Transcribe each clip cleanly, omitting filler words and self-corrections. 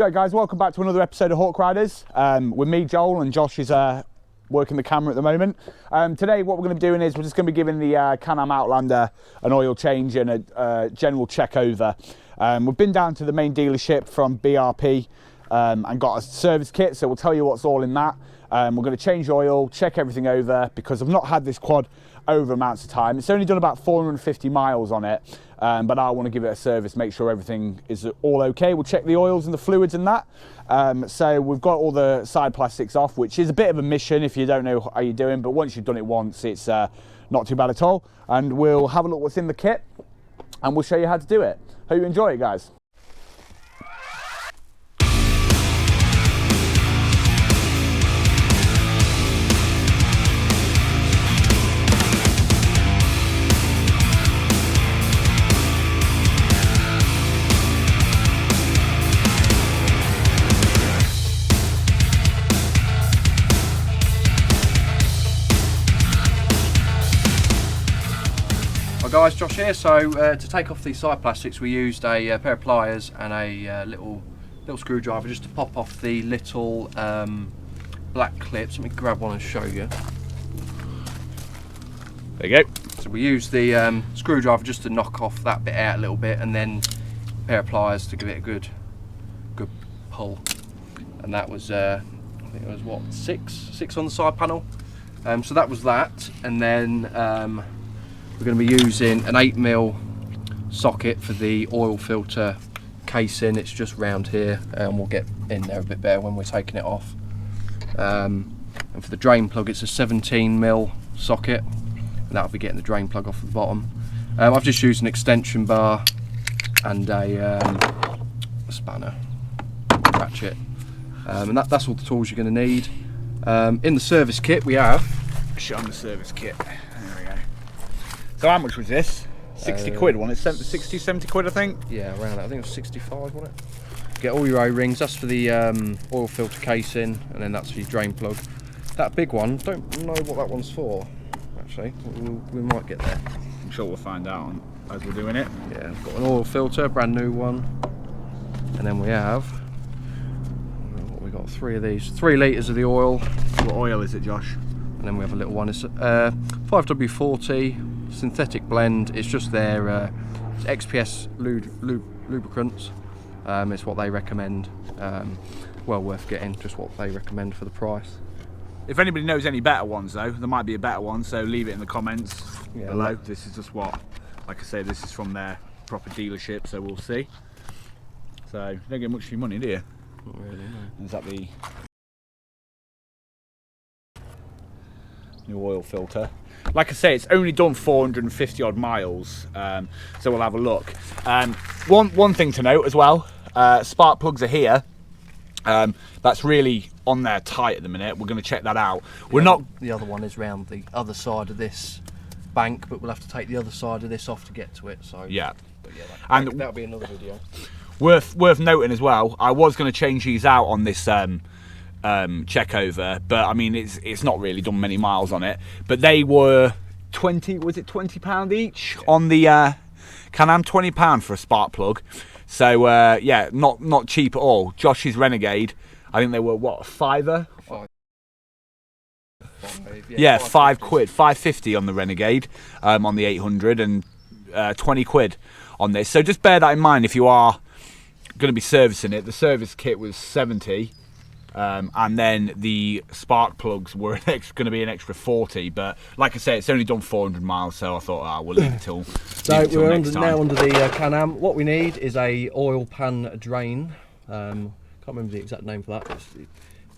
Right guys, welcome back to another episode of Hawk Riders. With me, Joel, and Josh is working the camera at the moment. Today what we're going to be doing is we're just going to be giving the Can-Am Outlander an oil change and a general check over. We've been down to the main dealership from BRP and got a service kit, so we'll tell you what's all in that. We're going to change oil, check everything over, because I've not had this quad over amounts of time. It's only done about 450 miles on it, but I want to give it a service, make sure everything is all okay. We'll check the oils and the fluids and that. So we've got all the side plastics off, which is a bit of a mission if you don't know how you're doing, but once you've done it once, it's not too bad at all. And we'll have a look what's in the kit and we'll show you how to do it. Hope you enjoy it, guys. Hi guys, Josh here. So to take off these side plastics, we used a pair of pliers and a little screwdriver just to pop off the little black clips. Let me grab one and show you. There you go. So we used the screwdriver just to knock off that bit out a little bit, and then a pair of pliers to give it a good pull. And that was I think it was what, six on the side panel. So that was that, and then we're going to be using an 8mm socket for the oil filter casing. It's just round here, and we'll get in there a bit better when we're taking it off. And for the drain plug, it's a 17mm socket, and that'll be getting the drain plug off at the bottom. I've just used an extension bar and a spanner, ratchet, and that's all the tools you're going to need. In the service kit we have. Show them the service kit. There we go. So how much was this? 60 quid, wasn't it? 60, 70 quid, I think? Yeah, around that. I think it was 65, wasn't it? Get all your O-rings. That's for the oil filter casing, and then that's for your drain plug. That big one, don't know what that one's for, actually. We might get there. I'm sure we'll find out as we're doing it. Yeah, I've got an oil filter, brand new one. And then we have, what we got, 3 of these. 3 litres of the oil. What oil is it, Josh? And then we have a little one. It's 5W40. Synthetic blend. It's just their XPS lubricants. It's what they recommend. Well worth getting, just what they recommend for the price. If anybody knows any better ones though, there might be a better one, so leave it in the comments below. This is just what, like I say, this is from their proper dealership, so we'll see. So you don't get much for your money, do you? Not really, no. Is that the new oil filter? Like I say, it's only done 450 odd miles, so we'll have a look. One thing to note as well, spark plugs are here. That's really on there tight at the minute. We're going to check that out. The other one is round the other side of this bank, but we'll have to take the other side of this off to get to it. So yeah, but yeah, and that'll be another video. Worth noting as well, I was going to change these out on this check over, but I mean it's not really done many miles on it, but they were 20, was it £20 each on the Can-Am? £20 for a spark plug, so yeah, not cheap at all. Josh's Renegade, I think they were what, a fiver? Yeah, 5 quid, 5.50 on the Renegade, on the 800, and 20 quid on this, so just bear that in mind if you are going to be servicing it. The service kit was 70. And then the spark plugs were going to be an extra 40, but like I say, it's only done 400 miles, so I thought we'll leave it till so we're now under the Can-Am. What we need is a oil pan drain. Can't remember the exact name for that.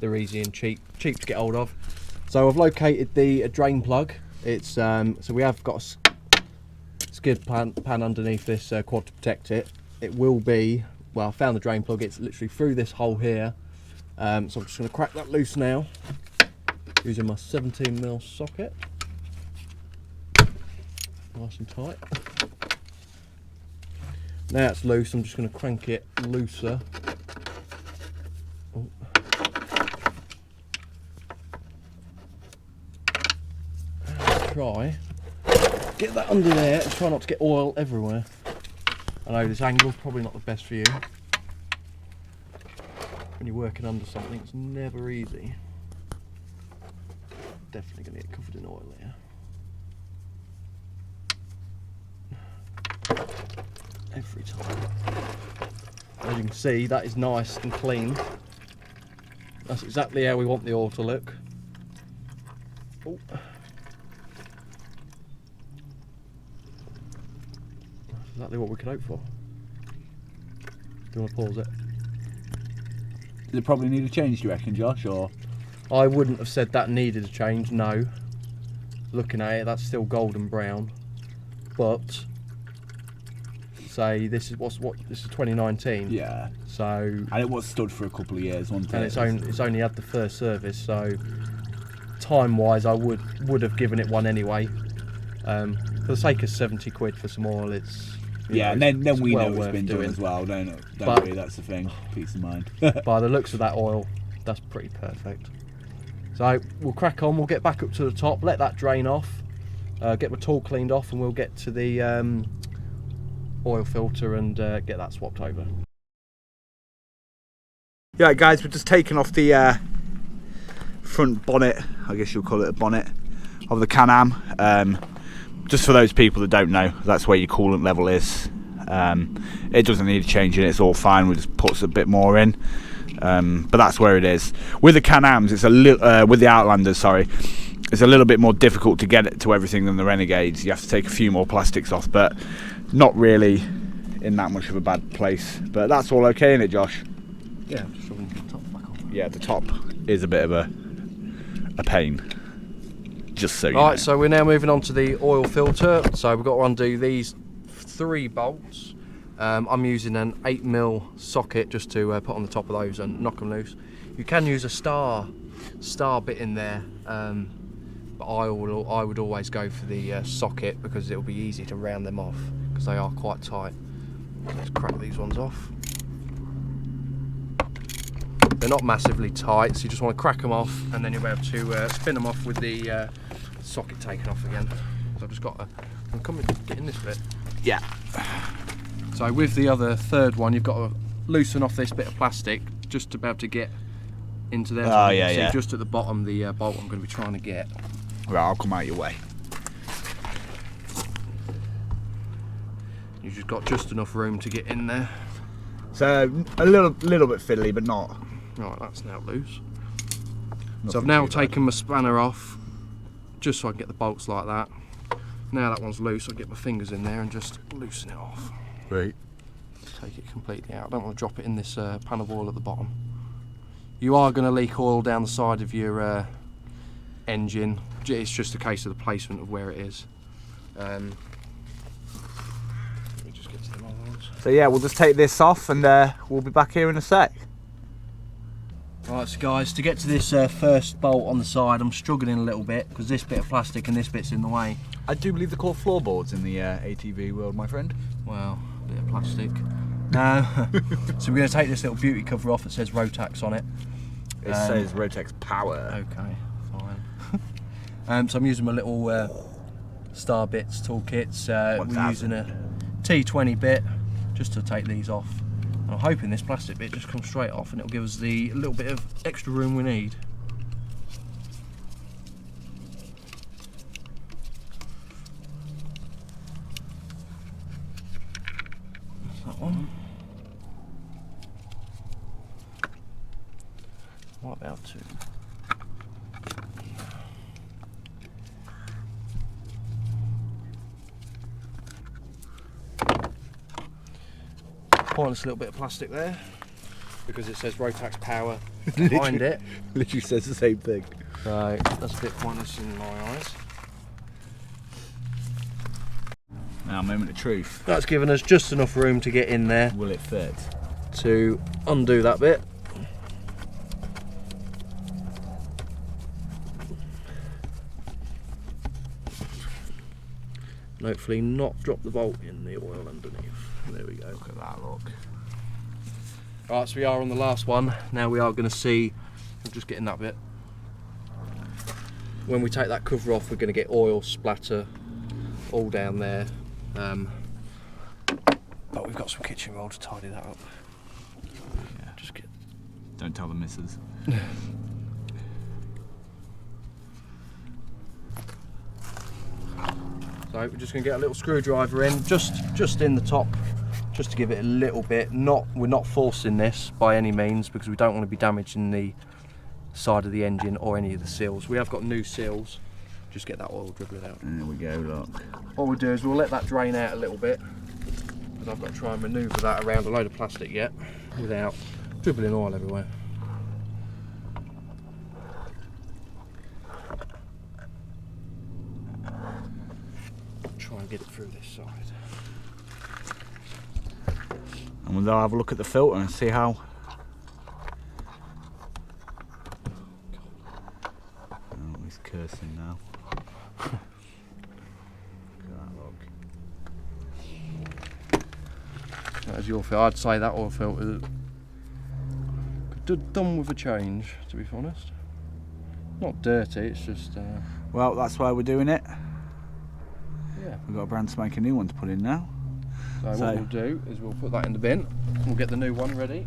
They're easy and cheap to get hold of. So I've located the drain plug. It's so we have got a skid pan underneath this quad to protect it. It will be, well, I found the drain plug. It's literally through this hole here. So I'm just going to crack that loose now using my 17mm socket. Nice and tight. Now it's loose, I'm just going to crank it looser. Oh. Try get that under there. Try not to get oil everywhere. I know this angle's probably not the best for you. when you're working under something, it's never easy. Definitely going to get covered in oil here. Every time. As you can see, that is nice and clean. That's exactly how we want the oil to look. Oh. That's exactly what we could hope for. Do you want to pause it? Does it probably need a change, do you reckon, Josh? Or I wouldn't have said that needed a change, no. Looking at it, that's still golden brown. But say this is this is 2019. yeah, So and it was stood for a couple of years, wasn't it? and it's only had the first service, so time-wise, I would have given it one anyway. For the sake of 70 quid for some oil, it's yeah, know, and then we well know it's been doing done as well, don't But- we? That's the thing. Peace of mind. By the looks of that oil, that's pretty perfect. So we'll crack on. We'll get back up to the top, let that drain off, get my tool cleaned off, and we'll get to the oil filter and get that swapped over. Yeah, guys, we've just taken off the front bonnet, I guess you'll call it a bonnet, of the Can-Am. Just for those people that don't know, that's where your coolant level is. It doesn't need changing, it's all fine, we just put a bit more in. But that's where it is. With the Can-Ams, it's a little, with the Outlanders, sorry, it's a little bit more difficult to get it to everything than the Renegades. You have to take a few more plastics off, but not really in that much of a bad place. But that's all okay, isn't it, Josh? Yeah, just shoving the top back on. Yeah, the top is a bit of a pain. Just so you know. Right, so we're now moving on to the oil filter. So we've got to undo these 3 bolts. I'm using an 8mm socket just to put on the top of those and knock them loose. You can use a star bit in there, but I would always go for the socket because it'll be easy to round them off because they are quite tight. Let's crack these ones off. They're not massively tight, so you just want to crack them off and then you'll be able to spin them off with the socket taken off again. So I've just got to get in this bit. Yeah. So with the other third one, you've got to loosen off this bit of plastic just to be able to get into there. Oh, so you yeah, can see yeah. just at the bottom, the bolt I'm going to be trying to get. Right, I'll come out your way. You've just got just enough room to get in there. So a little bit fiddly, but not. Right, that's now loose. Nothing So I've now too bad. taken my spanner off, just so I can get the bolts like that. Now that one's loose, I'll get my fingers in there and just loosen it off. Right. Take it completely out. I don't want to drop it in this pan of oil at the bottom. You are going to leak oil down the side of your engine. It's just a case of the placement of where it is. Let me just get to the other ones. So yeah, we'll just take this off and we'll be back here in a sec. Right, so guys, to get to this first bolt on the side, I'm struggling a little bit because this bit of plastic and this bit's in the way. I do believe they're called floorboards in the ATV world, my friend. Well, a bit of plastic. So we're going to take this little beauty cover off. It says Rotax on it. It says Rotex Power. Okay, fine. So I'm using my little Star Bits toolkits. We're using a T20 bit just to take these off. And I'm hoping this plastic bit just comes straight off and it'll give us the little bit of extra room we need. That's that one. What about 2? Pointless little bit of plastic there because it says Rotax Power behind it. Literally says the same thing. So that's a bit pointless in my eyes. Now, moment of truth. That's given us just enough room to get in there Will it fit? to undo that bit. And hopefully not drop the bolt in the oil underneath. There we go. Look at that, look. Right, so we are on the last one. Now we are going to see, I'm just getting that bit. When we take that cover off, we're going to get oil splatter all down there. But we've got some kitchen roll to tidy that up. Yeah. Just get Don't tell the missus. So we're just going to get a little screwdriver in, just in the top, just to give it a little bit. We're not forcing this by any means because we don't want to be damaging the side of the engine or any of the seals. We have got new seals. Just get that oil dribbling out. There we go, look. What we'll do is we'll let that drain out a little bit, because I've got to try and manoeuvre that around a load of plastic yet without dribbling oil everywhere. Try and get it through this side. And we'll have a look at the filter and see how. Oh, he's cursing now. Look at that, look. That is your filter. I'd say that oil filter could done with a change, to be honest. Not dirty, it's just Well, that's why we're doing it. yeah. We've got a brand spanking new one to put in now. So what we'll do is we'll put that in the bin. We'll get the new one ready.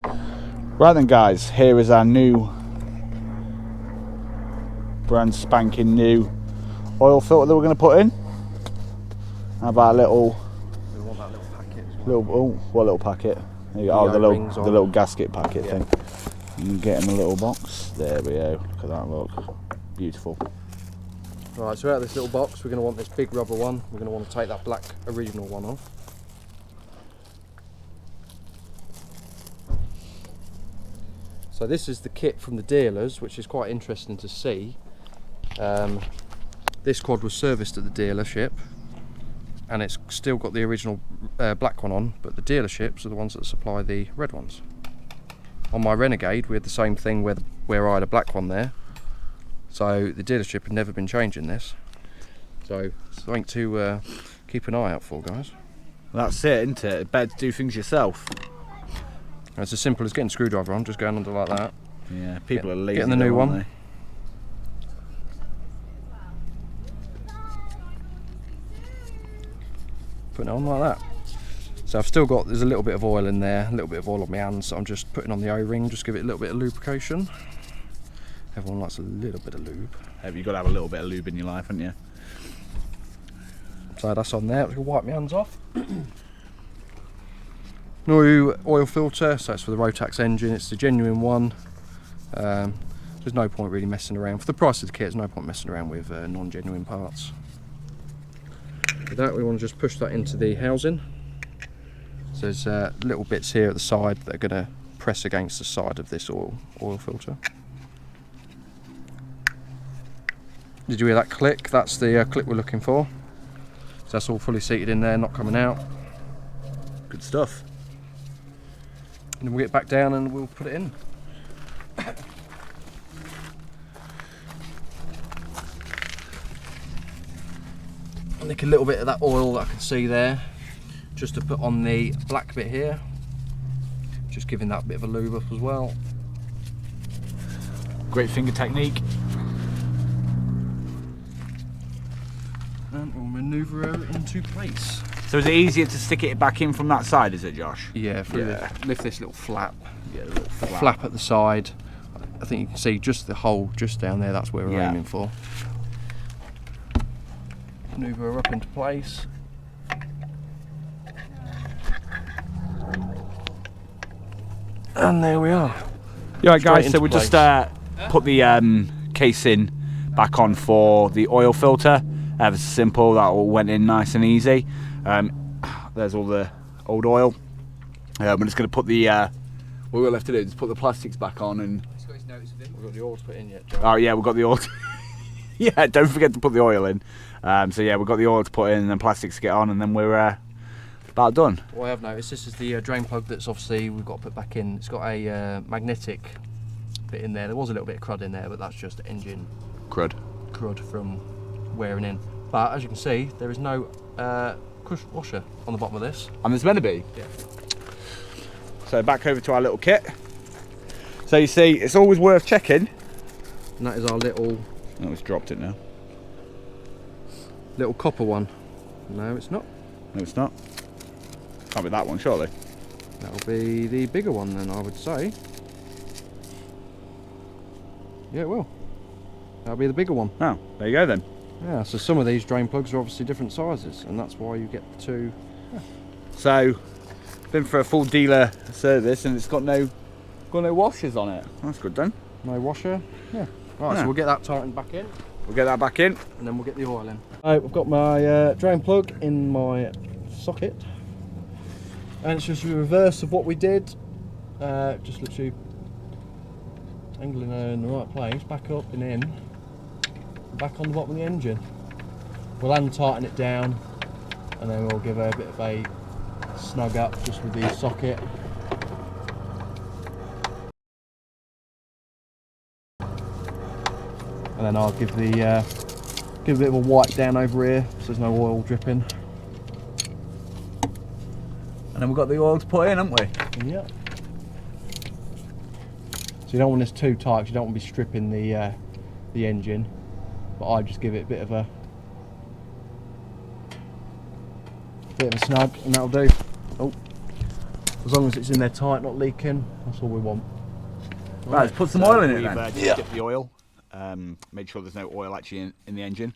Right then, guys, here is our new brand spanking new oil filter that we're going to put in. How about a little? We want that little packet as well. What little packet? There you go. Oh, the little gasket packet thing. You can get him a little box. There we go. Look at that, look. Beautiful. Right, so out of this little box, we're going to want this big rubber one. We're going to want to take that black original one off. So this is the kit from the dealers, which is quite interesting to see. This quad was serviced at the dealership, and it's still got the original black one on, but the dealerships are the ones that supply the red ones. On my Renegade, we had the same thing where I had a black one there. So the dealership had never been changing this. So something to keep an eye out for, guys. That's it, isn't it? It's better to do things yourself. And it's as simple as getting a screwdriver on, just going under like that. Yeah, people are lazy. Getting the new aren't one. they? Putting it on like that. So I've still got, there's a little bit of oil in there, a little bit of oil on my hands, so I'm just putting on the O-ring, just give it a little bit of lubrication. Everyone likes a little bit of lube. You've got to have a little bit of lube in your life, haven't you? So that's on there. I'm going to wipe my hands off. New oil filter, so it's for the Rotax engine. It's the genuine one. There's no point really messing around. For the price of the kit, there's no point messing around with non-genuine parts. With that, we want to just push that into the housing. So there's little bits here at the side that are going to press against the side of this oil filter. Did you hear that click? That's the click we're looking for. So that's all fully seated in there, not coming out. Good stuff. And then we'll get back down and we'll put it in. I'll nick a little bit of that oil that I can see there, just to put on the black bit here. Just giving that bit of a lube up as well. Great finger technique. And we'll manoeuvre her into place. So is it easier to stick it back in from that side, is it, Josh? Yeah, lift this little flap. Yeah, the little Flap at the side. I think you can see just the hole just down there, that's where we're aiming for. Manoeuvre her up into place. And there we are. Yeah, right, guys, Straight so into we just place. put the casing back on for the oil filter. Ever so simple, that all went in nice and easy. There's all the old oil. We're just going to put the, what we're left to do is put the plastics back on and... We've got the oil to put in yet, Joe. Oh yeah, we've got the oil. Yeah, don't forget to put the oil in. So yeah, we've got the oil to put in and then plastics to get on, and then we're about done. What I have noticed, this is the drain plug that's obviously we've got to put back in. It's got a magnetic bit in there. There was a little bit of crud in there, but that's just engine Crud. from wearing in. But as you can see, there is no crush washer on the bottom of this. And there's meant to be. Yeah. So back over to our little kit. So you see, it's always worth checking. And that is our little Oh, it's dropped it now. copper one. No, it's not. No, it's not. Can't be that one, surely. That'll be the bigger one then, I would say. Yeah, it will. That'll be the bigger one. Oh, there you go then. Yeah, so some of these drain plugs are obviously different sizes, and that's why you get the two. Yeah. So, been for a full dealer service, and it's got no washers on it. That's good then. No washer. Yeah. Right, so we'll get that tightened back in. We'll get that back in, and then we'll get the oil in. Right, I've got my drain plug in my socket, and it's just the reverse of what we did. Just literally angling her in the right place, back up and in, back on the bottom of the engine. We'll hand tighten it down, and then we'll give her a bit of a snug up just with the socket. And then I'll give a bit of a wipe down over here so there's no oil dripping. and then we've got the oil to put in, haven't we? Yeah. So you don't want this too tight, 'cause you don't want to be stripping the engine. But I just give it a bit of a snug, and that'll do. Oh, as long as it's in there tight, not leaking, that's all we want. Right, let's put some oil in it then. Just dip the oil. Make sure there's no oil actually in the engine.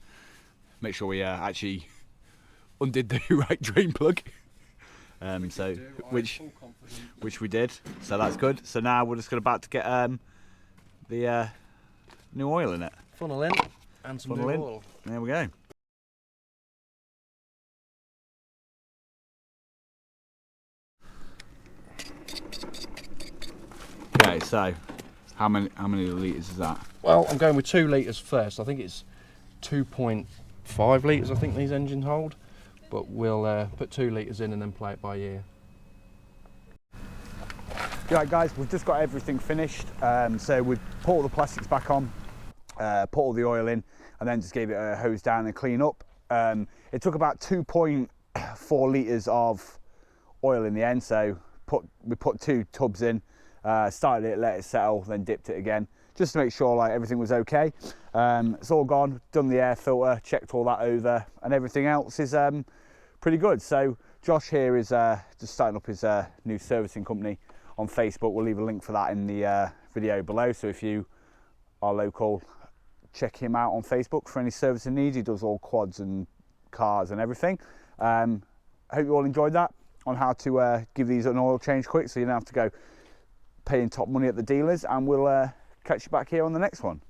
Make sure we actually undid the right drain plug. Which we did. So that's good. So now we're just about to get the new oil in it. Funnel in and some new oil. There we go. Okay, so how many litres is that? Well, I'm going with 2 litres first. I think it's 2.5 litres I think these engines hold. But we'll put 2 litres in and then play it by ear. Right guys, we've just got everything finished. So we put all the plastics back on, put all the oil in, and then just gave it a hose down and clean up. It took about 2.4 litres of oil in the end, so we put 2 tubs in, started it, let it settle, then dipped it again, just to make sure like everything was okay. It's all gone, done the air filter, checked all that over, and everything else is pretty good. So Josh here is just starting up his new servicing company on Facebook. We'll leave a link for that in the video below, so if you are local, check him out on Facebook for any servicing needs. He does all quads and cars and everything. I hope you all enjoyed that on how to give these an oil change quick, so you don't have to go paying top money at the dealers, and we'll catch you back here on the next one.